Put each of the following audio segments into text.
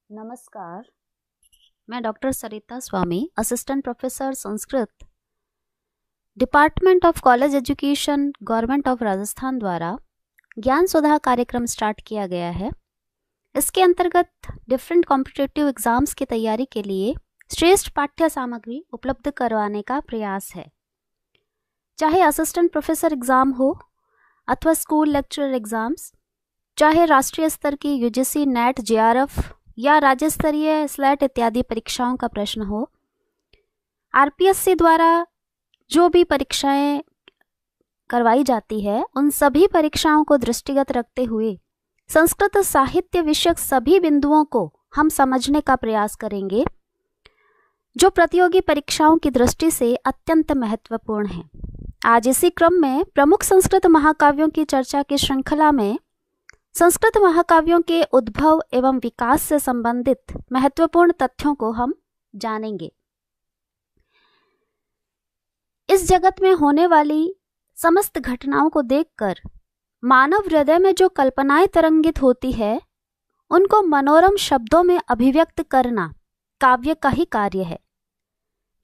नमस्कार, मैं doctor Sarita Swami, assistant professor Sanskrit, department of college education, government of Rajasthan द्वारा ज्ञान सुधा कार्यक्रम स्टार्ट किया गया है। इसके अंतर्गत डिफरेंट कॉम्पिटिटिव एग्जाम्स की तैयारी के लिए श्रेष्ठ पाठ्य सामग्री उपलब्ध करवाने का प्रयास है। चाहे असिस्टेंट प्रोफेसर एग्जाम हो अथवा स्कूल लेक्चरर एग्जाम्स, चाहे राष्ट्रीय स्तर की यूजीसी नेट जेआरएफ या राज्य स्तरीय स्लेट इत्यादि परीक्षाओं का प्रश्न हो, आरपीएससी द्वारा जो भी परीक्षाएं करवाई जाती है उन सभी परीक्षाओं को दृष्टिगत रखते हुए संस्कृत साहित्य विषयक सभी बिंदुओं को हम समझने का प्रयास करेंगे, जो प्रतियोगी परीक्षाओं की दृष्टि से अत्यंत महत्वपूर्ण है। आज इसी क्रम में प्रमुख संस्कृत महाकाव्यों की चर्चा की श्रृंखला में संस्कृत महाकाव्यों के उद्भव एवं विकास से संबंधित महत्वपूर्ण तथ्यों को हम जानेंगे। इस जगत में होने वाली समस्त घटनाओं को देखकर मानव हृदय में जो कल्पनाएं तरंगित होती है, उनको मनोरम शब्दों में अभिव्यक्त करना काव्य का ही कार्य है।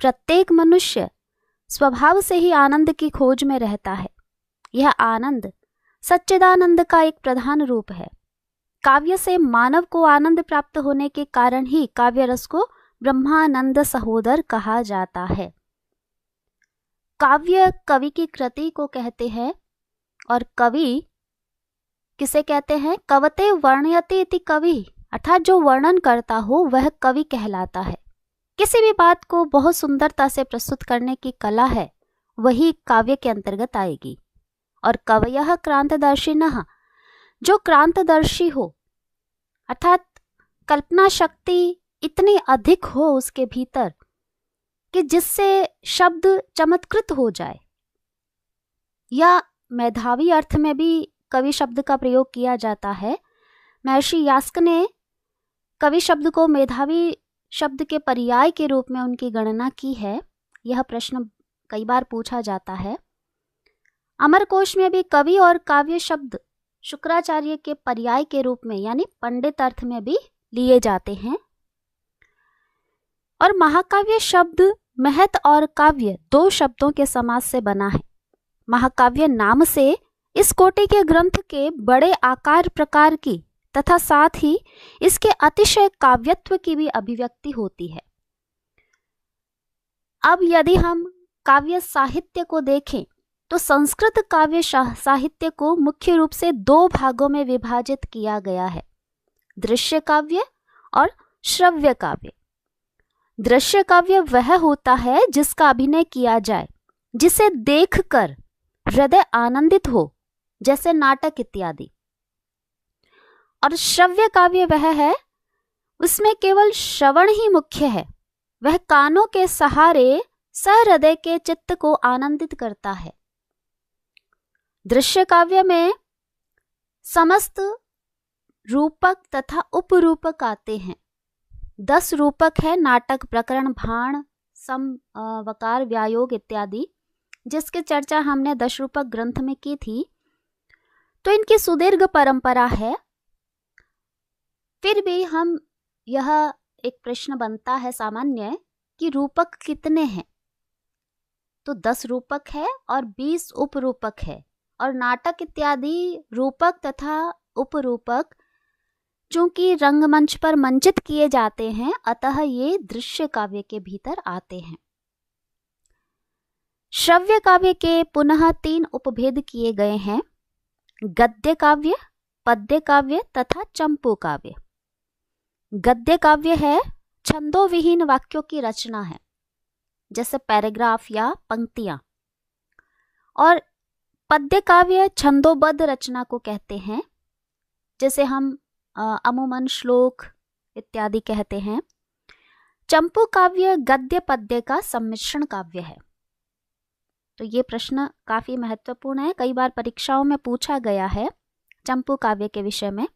प्रत्येक मनुष्य स्वभाव से ही आनंद की खोज में रहता है। यह आनंद सच्चिदानंद का एक प्रधान रूप है। काव्य से मानव को आनंद प्राप्त होने के कारण ही काव्य रस को ब्रह्मानंद सहोदर कहा जाता है। काव्य कवि की कृति को कहते हैं, और कवि किसे कहते हैं? कवते वर्णयति इति कवि, अर्थात जो वर्णन करता हो वह कवि कहलाता है। किसी भी बात को बहुत सुंदरता से प्रस्तुत करने की कला है, वही काव्य के अंतर्गत आएगी। और कवयः क्रांतदर्शिनः, जो क्रांतदर्शी हो, अर्थात कल्पना शक्ति इतनी अधिक हो उसके भीतर कि जिससे शब्द चमत्कृत हो जाए, या मेधावी अर्थ में भी कवि शब्द का प्रयोग किया जाता है। महर्षि यास्क ने कवि शब्द को मेधावी शब्द के पर्याय के रूप में उनकी गणना की है। यह प्रश्न कई बार पूछा जाता है। अमरकोश में भी कवि और काव्य शब्द शुक्राचार्य के पर्याय के रूप में यानी पंडित अर्थ में भी लिए जाते हैं। और महाकाव्य शब्द महत और काव्य दो शब्दों के समास से बना है। महाकाव्य नाम से इस कोटि के ग्रंथ के बड़े आकार प्रकार की तथा साथ ही इसके अतिशय काव्यत्व की भी अभिव्यक्ति होती है। अब यदि हम काव्य साहित्य को देखें तो संस्कृत काव्य साहित्य को मुख्य रूप से दो भागों में विभाजित किया गया है, दृश्य काव्य और श्रव्य काव्य। दृश्य काव्य वह होता है जिसका अभिनय किया जाए, जिसे देखकर हृदय आनंदित हो, जैसे नाटक इत्यादि। और श्रव्य काव्य वह है उसमें केवल श्रवण ही मुख्य है, वह कानों के सहारे सहृदय के चित्त को आनंदित करता है। दृश्य काव्य में समस्त रूपक तथा उपरूपक आते हैं। 10 रूपक है, नाटक, प्रकरण, भाण, सम, वकार, व्यायोग इत्यादि, जिसकी चर्चा हमने 10 रूपक ग्रंथ में की थी। तो इनकी सुदीर्घ परंपरा है। फिर भी हम यह एक प्रश्न बनता है सामान्य कि रूपक कितने हैं? तो 10 रूपक है और 20 उपरूपक है। और नाटक इत्यादि रूपक तथा उपरूपक चूंकि रंगमंच पर मंचित किए जाते हैं, अतः ये दृश्य काव्य के भीतर आते हैं। श्रव्य काव्य के पुनः 3 उपभेद किए गए हैं, गद्य काव्य, पद्य काव्य तथा चंपू काव्य। गद्य काव्य है छंदों विहीन वाक्यों की रचना है, जैसे पैराग्राफ या पंक्तियां। और पद्य काव्य छंदोबद्ध रचना को कहते हैं, जैसे हम अमूमन श्लोक इत्यादि कहते हैं। चंपू काव्य गद्य पद्य का सम्मिश्रण काव्य है। तो ये प्रश्न काफी महत्वपूर्ण है, कई बार परीक्षाओं में पूछा गया है चंपू काव्य के विषय में।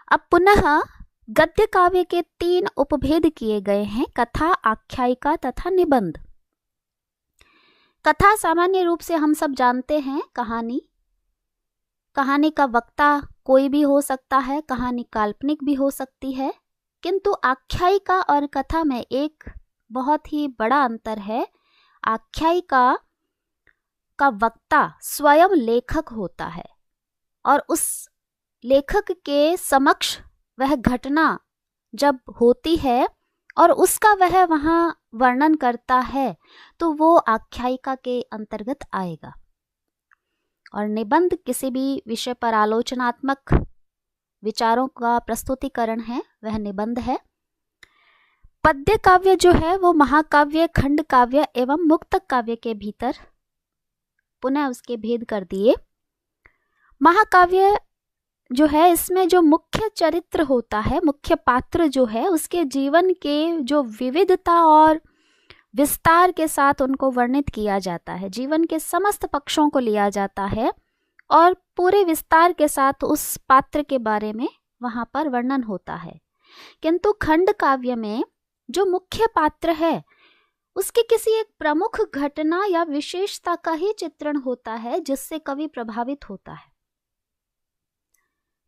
अब पुनः गद्य काव्य के 3 उपभेद किए गए हैं, कथा, आख्यायिका तथा निबंध। कथा सामान्य रूप से हम सब जानते हैं, कहानी। कहानी का वक्ता कोई भी हो सकता है, कहानी काल्पनिक भी हो सकती है, किंतु आख्यायिका और कथा में एक बहुत ही बड़ा अंतर है। आख्यायिका का वक्ता स्वयं लेखक होता है और उस लेखक के समक्ष वह घटना जब होती है और उसका वह वहाँ वर्णन करता है तो वो आख्यायिका के अंतर्गत आएगा। और निबंध किसी भी विषय पर आलोचनात्मक विचारों का प्रस्तुतिकरण है, वह निबंध है। पद्य काव्य जो है वो महाकाव्य, खंड काव्य एवं मुक्तक काव्य के भीतर पुनः उसके भेद कर दिए। महाकाव्य जो है इसमें जो मुख्य चरित्र होता है, मुख्य पात्र जो है, उसके जीवन के जो विविधता और विस्तार के साथ उनको वर्णित किया जाता है। जीवन के समस्त पक्षों को लिया जाता है और पूरे विस्तार के साथ उस पात्र के बारे में वहाँ पर वर्णन होता है। किंतु खंड काव्य में जो मुख्य पात्र है उसके किसी एक प्रमुख घटना या विशेषता का ही चित्रण होता है जिससे कवि प्रभावित होता है।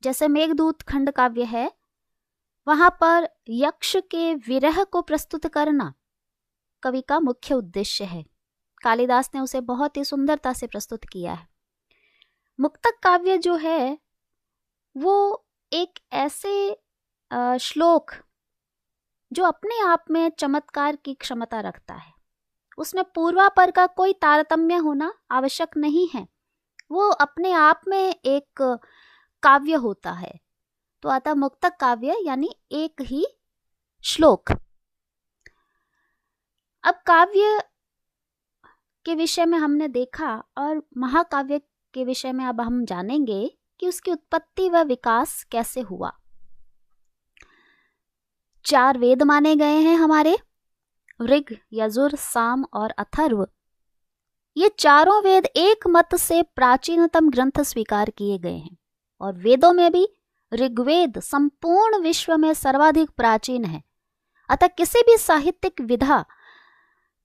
जैसे मेघदूत खंड काव्य है, वहां पर यक्ष के विरह को प्रस्तुत करना कवि का मुख्य उद्देश्य है। कालिदास ने उसे बहुत ही सुंदरता से प्रस्तुत किया है। मुक्तक काव्य जो है वो एक ऐसे श्लोक जो अपने आप में चमत्कार की क्षमता रखता है, उसमें पूर्वापर का कोई तारतम्य होना आवश्यक नहीं है, वो अपने आप में एक काव्य होता है। तो अतः मुक्तक काव्य यानी एक ही श्लोक। अब काव्य के विषय में हमने देखा और महाकाव्य के विषय में अब हम जानेंगे कि उसकी उत्पत्ति व विकास कैसे हुआ। 4 वेद माने गए हैं हमारे, ऋग, यजुर, साम और अथर्व। ये चारों वेद एक मत से प्राचीनतम ग्रंथ स्वीकार किए गए हैं और वेदों में भी ऋग्वेद संपूर्ण विश्व में सर्वाधिक प्राचीन है। अतः किसी भी साहित्यिक विधा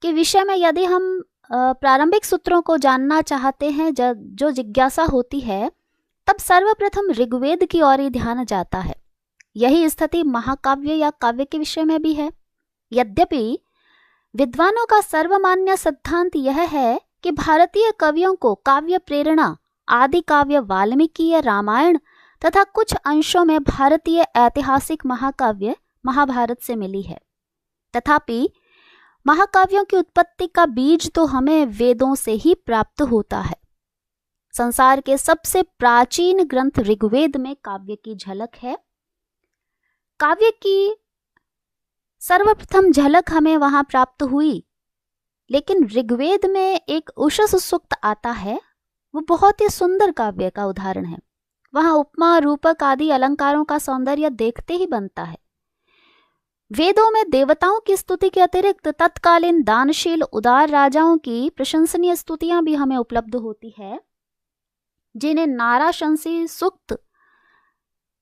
के विषय में यदि हम प्रारंभिक सूत्रों को जानना चाहते हैं, जो जिज्ञासा होती है, तब सर्वप्रथम ऋग्वेद की ओर ही ध्यान जाता है। यही स्थिति महाकाव्य या काव्य के विषय में भी है। यद्यपि विद्वानों का सर्वमान्य सिद्धांत यह है कि भारतीय कवियों को काव्य प्रेरणा आदि काव्य वाल्मीकि, रामायण तथा कुछ अंशों में भारतीय ऐतिहासिक महाकाव्य महाभारत से मिली है। तथापि महाकाव्यों की उत्पत्ति का बीज तो हमें वेदों से ही प्राप्त होता है। संसार के सबसे प्राचीन ग्रंथ ऋग्वेद में काव्य की झलक है। काव्य की सर्वप्रथम झलक हमें वहां प्राप्त हुई, लेकिन ऋग्वेद में एक उषस सूक्त आता है, वो बहुत ही सुंदर काव्य का उदाहरण है। वहां उपमा, रूपक आदि अलंकारों का सौंदर्य देखते ही बनता है। वेदों में देवताओं की स्तुति के अतिरिक्त तत्कालीन दानशील उदार राजाओं की प्रशंसनीय स्तुतियां भी हमें उपलब्ध होती है, जिन्हें नाराशंसी सूक्त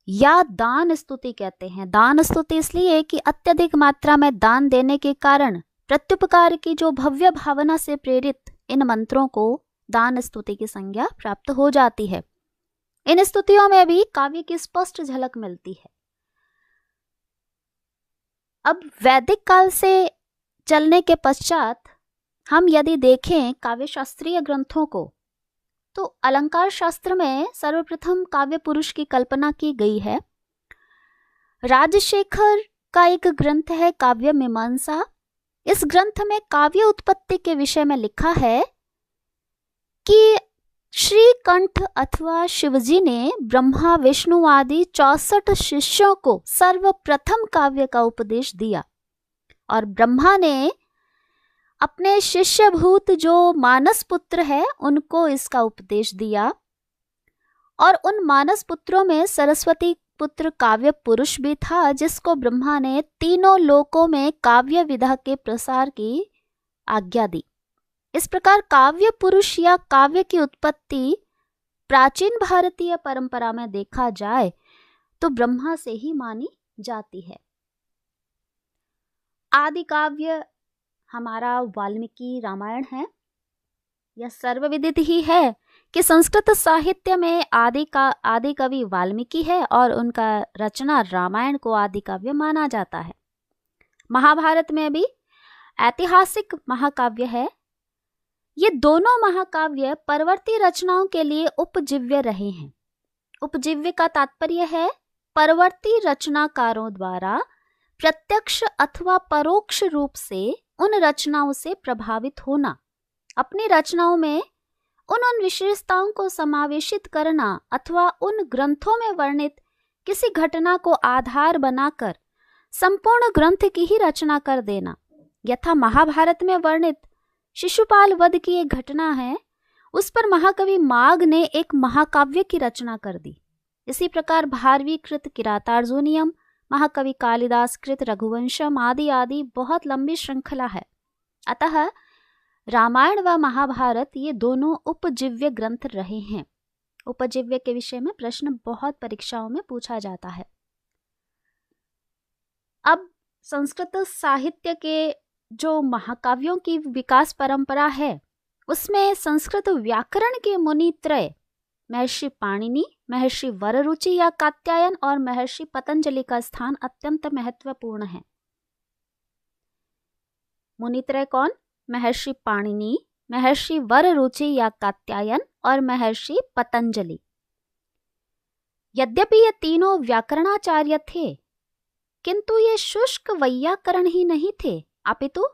या दान स्तुति कहते हैं। दान स्तुति इसलिए कि अत्यधिक मात्रा में दान देने के कारण प्रत्युपकार की जो भव्य भावना से प्रेरित इन मंत्रों को दान स्तुति की संज्ञा प्राप्त हो जाती है। इन स्तुतियों में भी काव्य की स्पष्ट झलक मिलती है। अब वैदिक काल से चलने के पश्चात हम यदि देखें काव्य शास्त्रीय ग्रंथों को, तो अलंकार शास्त्र में सर्वप्रथम काव्य पुरुष की कल्पना की गई है। राजशेखर का एक ग्रंथ है काव्य मीमांसा। इस ग्रंथ में काव्य उत्पत्ति के विषय में लिखा है कि श्रीकंठ अथवा शिवजी ने ब्रह्मा, विष्णु आदि 64 शिष्यों को सर्वप्रथम काव्य का उपदेश दिया और ब्रह्मा ने अपने शिष्यभूत जो मानस पुत्र है उनको इसका उपदेश दिया और उन मानस पुत्रों में सरस्वती पुत्र काव्य पुरुष भी था, जिसको ब्रह्मा ने तीनों लोकों में काव्य विधा के प्रसार की आज्ञा दी। इस प्रकार काव्य पुरुष या काव्य की उत्पत्ति प्राचीन भारतीय परंपरा में देखा जाए तो ब्रह्मा से ही मानी जाती है। आदि काव्य हमारा वाल्मीकि रामायण है। यह सर्वविदित ही है कि संस्कृत साहित्य में आदि कवि वाल्मीकि है और उनका रचना रामायण को आदि काव्य माना जाता है। महाभारत में भी ऐतिहासिक महाकाव्य है। ये दोनों महाकाव्य परवर्ती रचनाओं के लिए उपजीव्य रहे हैं। उपजीव्य का तात्पर्य है परवर्ती रचनाकारों द्वारा प्रत्यक्ष अथवा परोक्ष रूप से उन रचनाओं से प्रभावित होना, अपनी रचनाओं में उन विशेषताओं को समावेशित करना अथवा उन ग्रंथों में वर्णित किसी घटना को आधार बनाकर संपूर्ण ग्रंथ की ही रचना कर देना। यथा महाभारत में वर्णित शिशुपाल वध की एक घटना है, उस पर महाकवि माघ ने एक महाकाव्य की रचना कर दी। इसी प्रकार भारवी कृत किरातार्जुनीयम, महाकवि कालिदास कृत रघुवंशम आदि आदि बहुत लंबी श्रृंखला है। अतः रामायण व महाभारत ये दोनों उपजीव्य ग्रंथ रहे हैं। उपजीव्य के विषय में प्रश्न बहुत परीक्षाओं में पूछा जाता है। अब संस्कृत साहित्य के जो महाकाव्यों की विकास परंपरा है, उसमें संस्कृत व्याकरण के मुनित्रय महर्षि पाणिनि, महर्षि वररुचि या कात्यायन और महर्षि पतंजलि का स्थान अत्यंत महत्वपूर्ण है। मुनित्रय कौन? महर्षि पाणिनि, महर्षि वररुचि या कात्यायन और महर्षि पतंजलि। यद्यपि ये तीनों व्याकरणाचार्य थे, किंतु ये शुष्क वैयाकरण ही नहीं थे, अपितु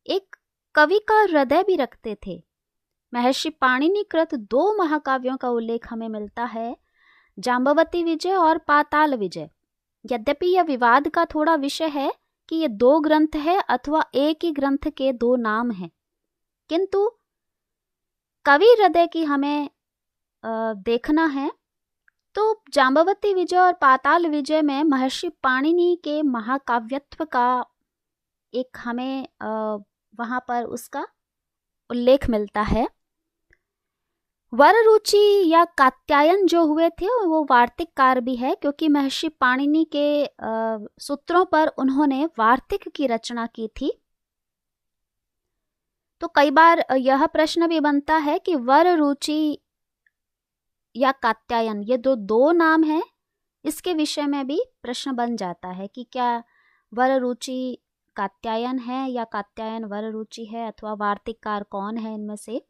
एक कवि का हृदय भी रखते थे। महर्षि पाणिनि कृत दो महाकाव्यों का उल्लेख हमें मिलता है, जाम्बवती विजय और पाताल विजय। यद्यपि यह विवाद का थोड़ा विषय है कि ये दो ग्रंथ है अथवा एक ही ग्रंथ के दो नाम हैं, किंतु कवि हृदय की हमें देखना है तो जाम्बवती विजय और पाताल विजय में महर्षि पाणिनि के महाकाव्यत्व का एक हमें वहां पर उसका उल्लेख मिलता है। वररुचि या कात्यायन जो हुए थे वो वार्तिककार भी है, क्योंकि महर्षि पाणिनि के सूत्रों पर उन्होंने वार्तिक की रचना की थी। तो कई बार यह प्रश्न भी बनता है कि वररुचि या कात्यायन ये दो नाम हैं, इसके विषय में भी प्रश्न बन जाता है कि क्या वररुचि कात्यायन है या कात्यायन वररुचि है, अथवा वार्तिककार कौन है इनमें से।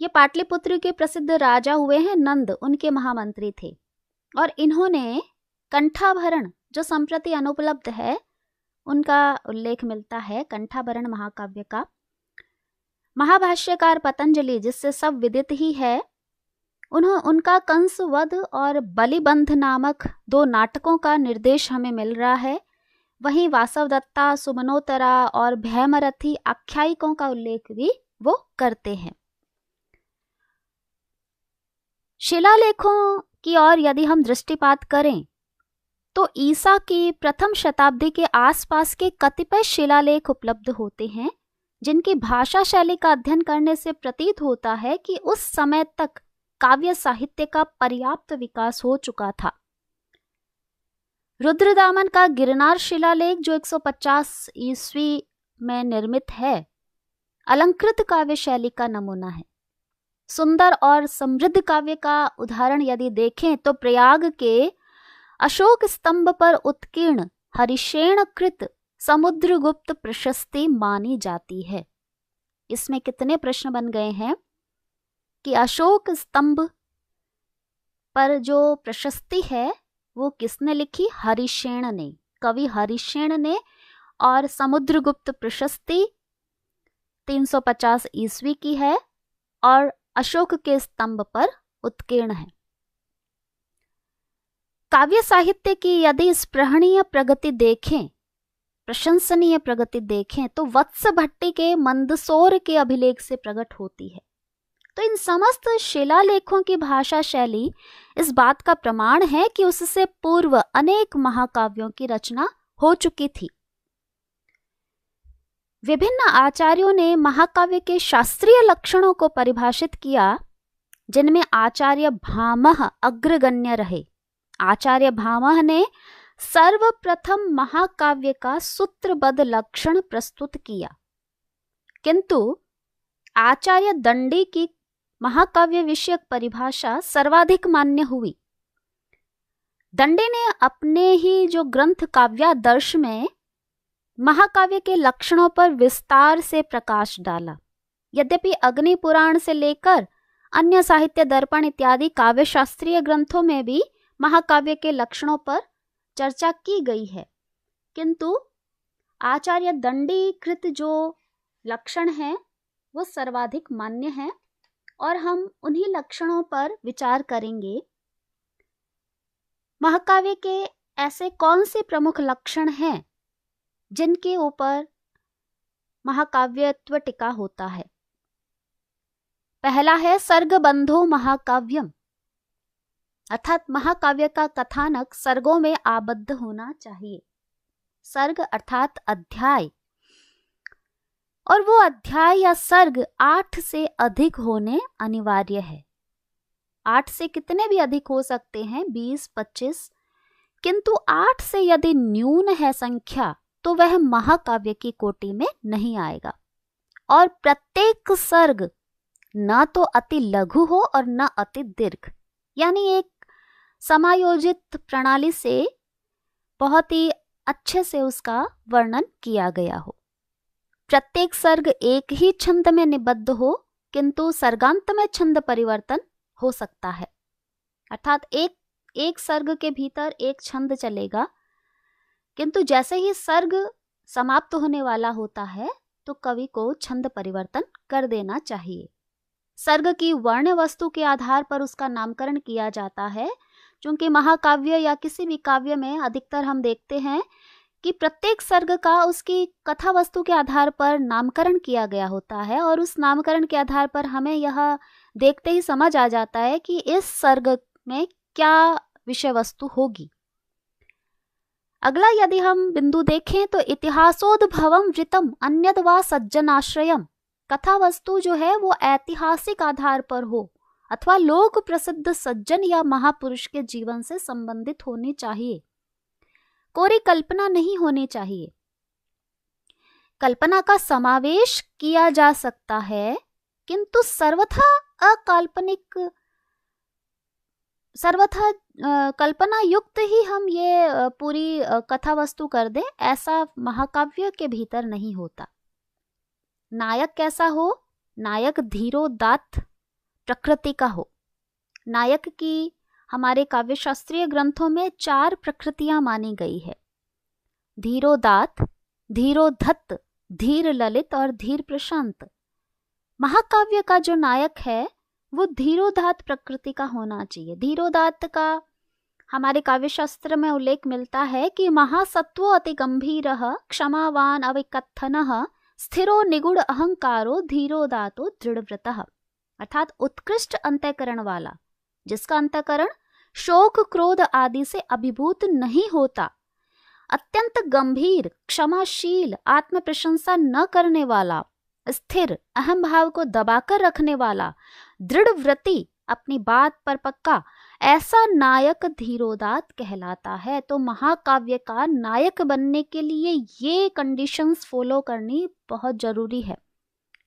ये पाटलिपुत्र के प्रसिद्ध राजा हुए हैं नंद, उनके महामंत्री थे, और इन्होंने कंठाभरण जो संप्रति अनुपलब्ध है उनका उल्लेख मिलता है कंठाभरण महाकाव्य का। महाभाष्यकार पतंजलि, जिससे सब विदित ही है, उनका कंस वध और बलिबंध नामक दो नाटकों का निर्देश हमें मिल रहा है। वहीं वासवदत्ता, सुमनोतरा और भैमरथी आख्यायिकों का उल्लेख भी वो करते हैं। शिलालेखों की ओर यदि हम दृष्टिपात करें तो ईसा की प्रथम शताब्दी के आसपास के कतिपय शिलालेख उपलब्ध होते हैं, जिनकी भाषा शैली का अध्ययन करने से प्रतीत होता है कि उस समय तक काव्य साहित्य का पर्याप्त विकास हो चुका था। रुद्रदामन का गिरनार शिलालेख जो 150 ईस्वी में निर्मित है, अलंकृत काव्य शैली का नमूना है। सुंदर और समृद्ध काव्य का उदाहरण यदि देखें तो प्रयाग के अशोक स्तंभ पर उत्कीर्ण हरिशेण कृत समुद्रगुप्त प्रशस्ति मानी जाती है। इसमें कितने प्रश्न बन गए हैं कि अशोक स्तंभ पर जो प्रशस्ति है वो किसने लिखी? हरिशेण ने, कवि हरिशेण ने। और समुद्रगुप्त प्रशस्ति 350 ईस्वी की है और अशोक के स्तंभ पर उत्कीर्ण है। काव्य साहित्य की यदि स्पृहणीय प्रगति देखें, प्रशंसनीय प्रगति देखें, तो वत्स भट्टी के मंदसौर के अभिलेख से प्रकट होती है। तो इन समस्त शिलालेखों की भाषा शैली इस बात का प्रमाण है कि उससे पूर्व अनेक महाकाव्यों की रचना हो चुकी थी। विभिन्न आचार्यों ने महाकाव्य के शास्त्रीय लक्षणों को परिभाषित किया, जिनमें आचार्य भामह अग्रगण्य रहे। आचार्य भामह ने सर्वप्रथम महाकाव्य का सूत्रबद्ध लक्षण प्रस्तुत किया, किंतु आचार्य दंडी की महाकाव्य विषयक परिभाषा सर्वाधिक मान्य हुई। दंडी ने अपने ही जो ग्रंथ काव्यादर्श में महाकाव्य के लक्षणों पर विस्तार से प्रकाश डाला। यद्यपि अग्नि पुराण से लेकर अन्य साहित्य दर्पण इत्यादि काव्य शास्त्रीय ग्रंथों में भी महाकाव्य के लक्षणों पर चर्चा की गई है, किंतु आचार्य दंडी कृत जो लक्षण हैं वो सर्वाधिक मान्य हैं और हम उन्हीं लक्षणों पर विचार करेंगे। महाकाव्य के ऐसे कौन से प्रमुख लक्षण हैं जिनके ऊपर महाकाव्यत्व टिका होता है? पहला है सर्गबंधो महाकाव्यम, अर्थात महाकाव्य का कथानक सर्गों में आबद्ध होना चाहिए। सर्ग अर्थात अध्याय, और वो अध्याय या सर्ग 8 से अधिक होने अनिवार्य है। 8 से कितने भी अधिक हो सकते हैं, 20, 25, किंतु 8 से यदि न्यून है संख्या तो वह महाकाव्य की कोटि में नहीं आएगा। और प्रत्येक सर्ग न तो अति लघु हो और न अति दीर्घ, यानी एक समायोजित प्रणाली से बहुत ही अच्छे से उसका वर्णन किया गया हो। प्रत्येक सर्ग एक ही छंद में निबद्ध हो, किंतु सर्गांत में छंद परिवर्तन हो सकता है, अर्थात एक सर्ग के भीतर एक छंद चलेगा, किंतु जैसे ही सर्ग समाप्त होने वाला होता है तो कवि को छंद परिवर्तन कर देना चाहिए। सर्ग की वर्ण वस्तु के आधार पर उसका नामकरण किया जाता है, क्योंकि महाकाव्य या किसी भी काव्य में अधिकतर हम देखते हैं कि प्रत्येक सर्ग का उसकी कथा वस्तु के आधार पर नामकरण किया गया होता है, और उस नामकरण के आधार पर हमें यह देखते ही समझ आ जाता है कि इस सर्ग में क्या विषय वस्तु होगी। अगला यदि हम बिंदु देखें तो इतिहासोद्भवम वृतम अन्यद वा सज्जनाश्रयम, कथा वस्तु जो है वो ऐतिहासिक आधार पर हो अथवा लोक प्रसिद्ध सज्जन या महापुरुष के जीवन से संबंधित होनी चाहिए। कोरी कल्पना नहीं होनी चाहिए। कल्पना का समावेश किया जा सकता है, किंतु सर्वथा कल्पना युक्त ही हम ये पूरी कथा वस्तु कर दें, ऐसा महाकाव्य के भीतर नहीं होता। नायक कैसा हो? नायक धीरोदात्त प्रकृति का हो। नायक की हमारे काव्य शास्त्रीय ग्रंथों में 4 प्रकृतियां मानी गई है: धीरोदात्त, धीरोधत्त, धीर ललित और धीर प्रशांत। महाकाव्य का जो नायक है वो धीरोदात्त प्रकृति का होना चाहिए। धीरोदात्त का हमारे काव्य शास्त्र में उल्लेख मिलता है कि महासत्वो अति गंभीरः क्षमावान अविकथनः स्थिरो निगुण अहंकारो धीरोदातो दृढ़व्रतः, अर्थात उत्कृष्ट अंतःकरण वाला, जिसका अंतःकरण शोक क्रोध आदि से अभिभूत नहीं होता, अत्यंत गंभीर, क्षमाशील, आत्म प्रशंसा न करने वाला, स्थिर, अहम भाव को दबाकर रखने वाला, दृढ़ व्रति, अपनी बात पर पक्का, ऐसा नायक धीरोदात्त कहलाता है। तो महाकाव्य का नायक बनने के लिए ये कंडीशंस फॉलो करनी बहुत जरूरी है।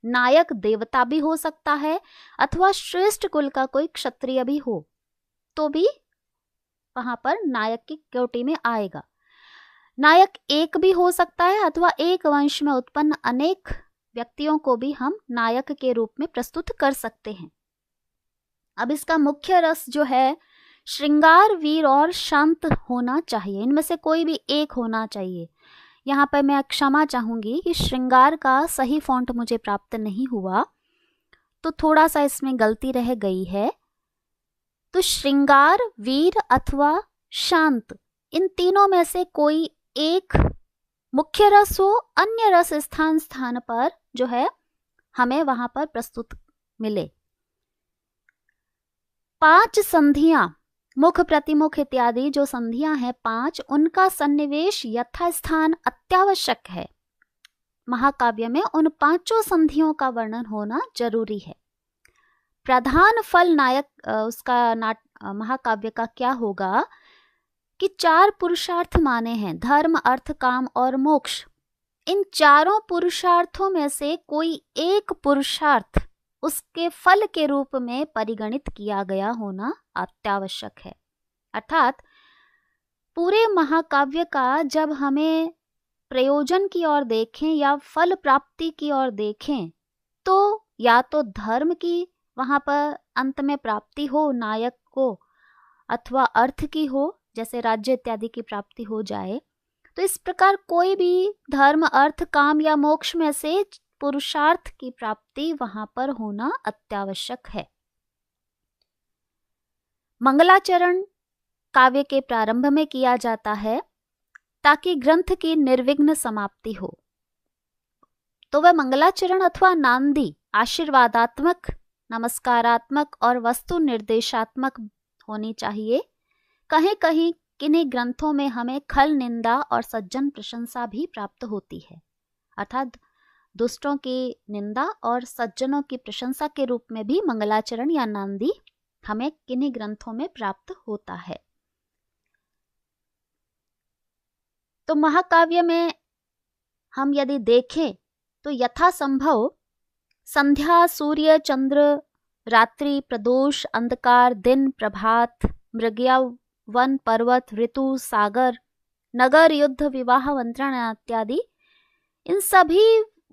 नायक देवता भी हो सकता है अथवा श्रेष्ठ कुल का कोई क्षत्रिय भी हो, तो भी वहां पर नायक की कोटि में आएगा। नायक एक भी हो सकता है अथवा एक वंश में उत्पन्न अनेक व्यक्तियों को भी हम नायक के रूप में प्रस्तुत कर सकते हैं। अब इसका मुख्य रस जो है श्रृंगार, वीर और शांत होना चाहिए। इनमें से कोई भी एक होना चाहिए। यहाँ पर मैं क्षमा चाहूंगी कि श्रृंगार का सही फॉन्ट मुझे प्राप्त नहीं हुआ, तो थोड़ा सा इसमें गलती रह गई है। तो श्रृंगार, वीर अथवा शांत, इन तीनों में से कोई एक मुख्य रस हो, अन्य रस स्थान स्थान पर जो है हमें वहां पर प्रस्तुत मिले। 5 संधियां, मुख, प्रतिमुख इत्यादि जो संधियां हैं 5, उनका सन्निवेश यथास्थान अत्यावश्यक है। महाकाव्य में उन 5 संधियों का वर्णन होना जरूरी है। प्रधान फल नायक उसका महाकाव्य का क्या होगा कि 4 पुरुषार्थ माने हैं: धर्म, अर्थ, काम और मोक्ष। इन चारों पुरुषार्थों में से कोई एक पुरुषार्थ उसके फल के रूप में परिगणित किया गया होना अत्यावश्यक है। अर्थात पूरे महाकाव्य का जब हमें प्रयोजन की ओर देखें या फल प्राप्ति की ओर देखें तो या तो धर्म की वहां पर अंत में प्राप्ति हो नायक को, अथवा अर्थ की हो, जैसे राज्य इत्यादि की प्राप्ति हो जाए। तो इस प्रकार कोई भी धर्म, अर्थ, काम या मोक्ष में से पुरुषार्थ की प्राप्ति वहां पर होना अत्यावश्यक है। मंगलाचरण काव्य के प्रारंभ में किया जाता है ताकि ग्रंथ की निर्विघ्न समाप्ति हो। तो वह मंगलाचरण अथवा नांदी आशीर्वादात्मक, नमस्कारात्मक और वस्तु निर्देशात्मक होनी चाहिए। कहीं कहीं किन्हीं ग्रंथों में हमें खल निंदा और सज्जन प्रशंसा भी प्राप्त होती है, अर्थात दुष्टों की निंदा और सज्जनों की प्रशंसा के रूप में भी मंगलाचरण या नांदी हमें किन्हीं ग्रंथों में प्राप्त होता है। तो महाकाव्य में हम यदि देखें तो यथासंभव संध्या, सूर्य, चंद्र, रात्रि, प्रदोष, अंधकार, दिन, प्रभात, मृगया, वन, पर्वत, ऋतु, सागर, नगर, युद्ध, विवाह, मंत्रणा इत्यादि इन सभी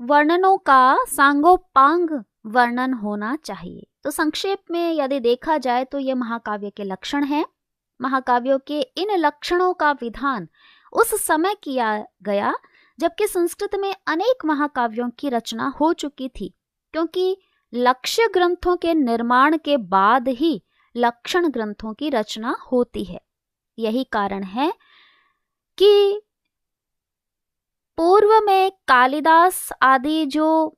वर्णनों का सांगोपांग वर्णन होना चाहिए। तो संक्षेप में यदि देखा जाए तो ये महाकाव्य के लक्षण हैं। महाकाव्यों के इन लक्षणों का विधान उस समय किया गया जबकि संस्कृत में अनेक महाकाव्यों की रचना हो चुकी थी, क्योंकि लक्ष्य ग्रंथों के निर्माण के बाद ही लक्षण ग्रंथों की रचना होती है। यही कारण है कि पूर्व में कालिदास आदि जो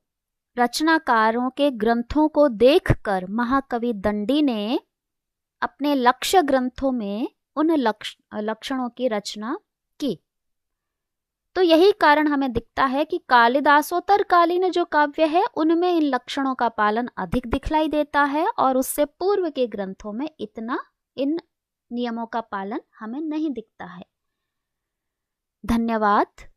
रचनाकारों के ग्रंथों को देखकर महाकवि दंडी ने अपने लक्ष्य ग्रंथों में उन लक्षणों की रचना की। तो यही कारण हमें दिखता है कि कालिदासोत्तर कालीन जो काव्य है उनमें इन लक्षणों का पालन अधिक दिखलाई देता है और उससे पूर्व के ग्रंथों में इतना इन नियमों का पालन हमें नहीं दिखता है। धन्यवाद।